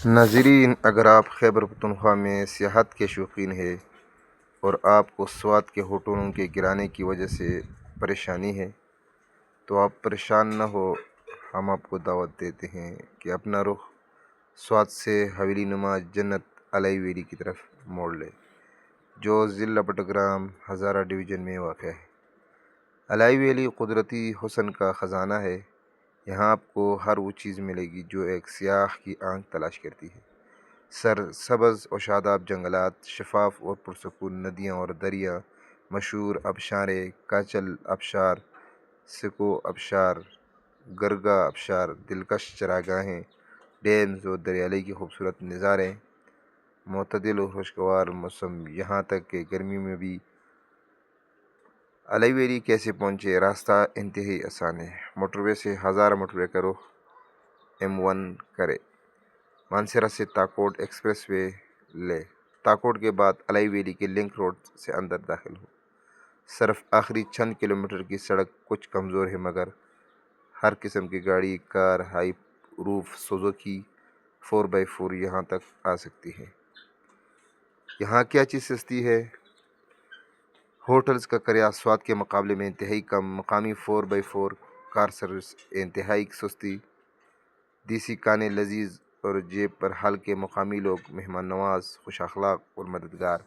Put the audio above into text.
ناظرین، اگر آپ خیبر پختونخوا میں سیاحت کے شوقین ہیں اور آپ کو سوات کے ہوٹلوں کے گرانے کی وجہ سے پریشانی ہے تو آپ پریشان نہ ہو۔ ہم آپ کو دعوت دیتے ہیں کہ اپنا رخ سوات سے حویلی نما جنت الائی ویلی کی طرف موڑ لے، جو ضلع بٹگرام ہزارہ ڈویژن میں واقع ہے۔ الائی ویلی قدرتی حسن کا خزانہ ہے۔ یہاں آپ کو ہر وہ چیز ملے گی جو ایک سیاح کی آنکھ تلاش کرتی ہے۔ سرسبز و شاداب جنگلات، شفاف اور پرسکون ندیاں اور دریا، مشہور آبشاریں، کاچل آبشار، سکو آبشار، گرگا آبشار، دلکش چراگاہیں، ڈیمز اور دریالے کی خوبصورت نظارے، معتدل اور خوشگوار موسم، یہاں تک کہ گرمی میں بھی۔ الائی ویلی کیسے پہنچے؟ راستہ انتہائی آسان ہے۔ موٹر وے سے ہزارہ موٹر وے کا رخ M1 کرے، مانسیرا سے تاکوٹ ایکسپریس وے لے، تاکوٹ کے بعد الائی ویلی کے لنک روڈ سے اندر داخل ہو۔ صرف آخری چند کلومیٹر کی سڑک کچھ کمزور ہے، مگر ہر قسم کی گاڑی، کار، ہائی روف سوزوکی 4x4 یہاں تک آ سکتی ہے۔ یہاں کیا چیز سستی ہے؟ ہوٹلز کا کرایہ سوات کے مقابلے میں انتہائی کم، مقامی 4x4 کار سروس انتہائی سستی، دیسی کھانے لذیذ اور جیب پر ہلکے، مقامی لوگ مہمان نواز، خوش اخلاق اور مددگار۔